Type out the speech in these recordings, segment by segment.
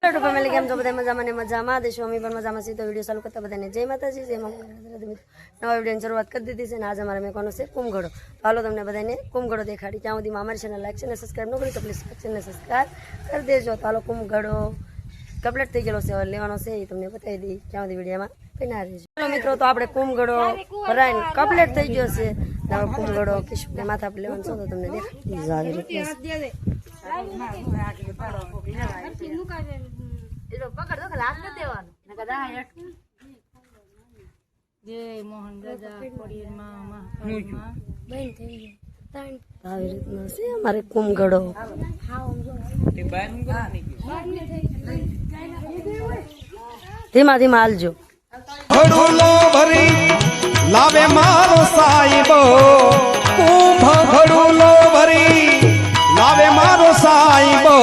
Family કેમ છો બધા મજામાં ને મજામાં દેશો અમે પણ મજામાં છીએ તો વિડીયો ચાલુ કરતા બધાને જય માતાજી જય નવા વિડીયોની શરૂઆત કરી દીધી છે ને આજે અમારે મેં છે કુમગડો હાલો તમને બધાને કુમગડો દેખાડી ત્યાં સુધીમાં અમારી ચેનલ લાઈક છે ને સબસ્ક્રાઈબ ન કરી તો પ્લીઝ ચેનલને સબસ્ક્રાઈબ કરી દેજો તો હાલો કુમગડો કમ્પ્લીટ થઈ ગયેલો છે હવે લેવાનો છે એ તમને બતાવી દઈ ત્યાં સુધી વિડીયોમાં પીના રહેજો ચાલો મિત્રો તો આપણે કુમગડો ભરાઈને કમ્પ્લીટ થઈ ગયો છે હવે કુમગડો કિશોરને માથા પર લેવાનો છે તો તમને દેખાડી અમારે કુમગડો ધીમા ધીમા હાલજો ભડુલો ભરી લાવે મારો સાઈબો કુંભ ભડુલો ભરી લાવે મારો સાઈબો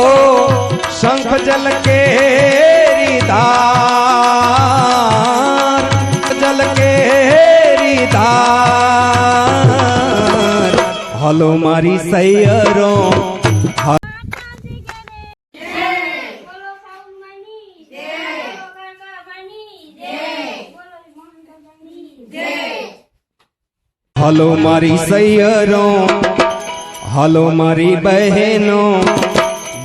શંખ જલ કેરી ધાર જલ કેરી ધાર હલો મારી સૈયરો હલો મારી સૈયરો હલો મારી બહેનો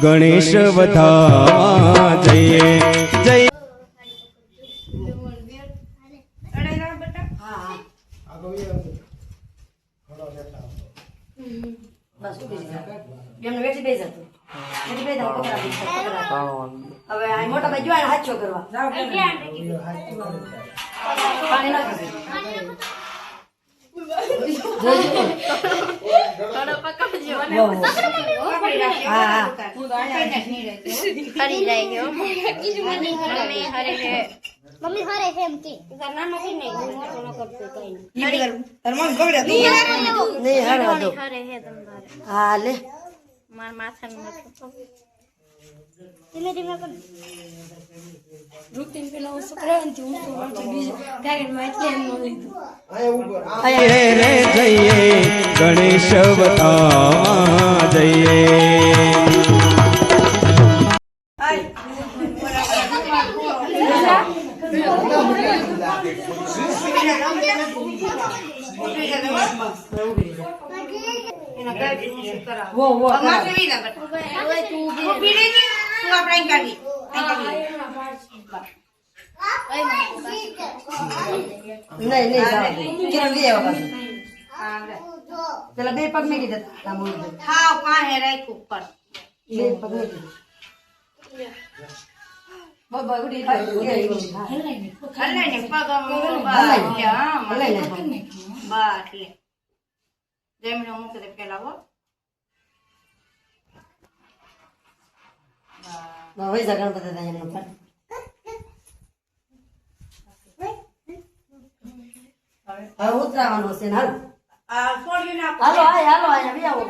ગણેશ વધાવા જઈએ જય હવે મોટા ભાઈ જોવા હાચો કરવા પાણી નાખી મમ્મી હરે છે એમ કે નાનો કે નહીં હા લે માર માથાનું ધીમે ધીમે કર રૂટીન પેલા હું સકરાંતિ હું તો બીજું ગાડી માં એટલે એમ લીધું રે જઈએ ગણેશ વધાવા જઈએ પેલા બે પગ મેં કીધા ઉતરાવાનું છે હાલો હાલો હાલો આવો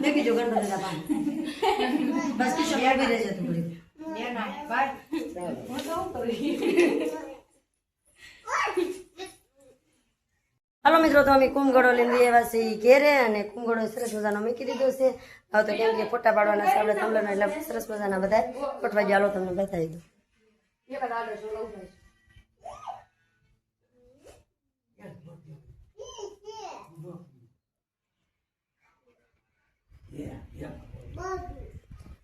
मैं भी जुगाड़ कर देता हूं बस की शेयर भी रह जाती पूरी ये ना बाय હાલો મિત્રો તો અમે કુમગડો લઈને આવ્યા છે ઘેરે અને કુમગડો સરસ મજાનો મૂકી દીધો છે હવે તો કેમ કે ફોટા પાડવાના છે આપણે થંબલેર એટલે સરસ મજાના બધા ફોટવા ચાલો તમને બતાવી દઉં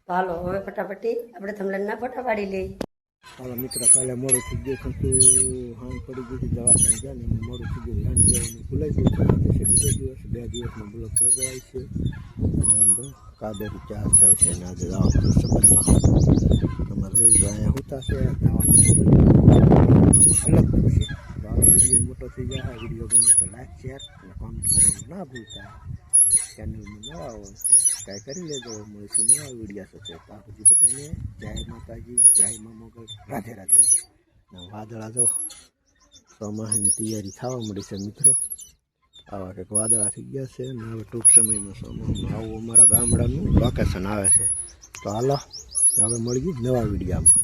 હાલો હવે ફટાફટી આપણે થંબલેરના ફોટા પાડી લઈએ હાલો મિત્ર કાલે મોડું થઈ ગયું હતું હાંગ પડી ગઈ હતી દવાખાને ગયા ને મોડું થઈ ગયું લાંચ જવાનું ભૂલાઈ ગયું બીજો દિવસ 2 દિવસનો બ્લોક લગાવાય છે કાદેરી ચાર થાય છે ને આજે જવાનું સબરમાં તમારે અહીંયા હોતા છે અલગ છે વિડીયો મોટો થઈ જાય વિડીયો ગમે તો લાઈક શેર અને કોમેન્ટ કરવાનું ના ભૂલતા ચેનલમાં નવા હોય ટ્રાય કરી લેજો મળીશું નવા વિડીયો સાથે ત્યાં સુધી બધાને જય માતાજી જય મા મોગલ રાધે રાધે વાદળા જો ચોમાસાની તૈયારી થવા મળી છે મિત્રો આવા કંઈક વાદળા થઈ ગયા છે અને હવે ટૂંક સમયમાં આવું અમારા ગામડાનું લોકેશન આવે છે. તો હાલો હવે મળી ગયું નવા વિડીયામાં.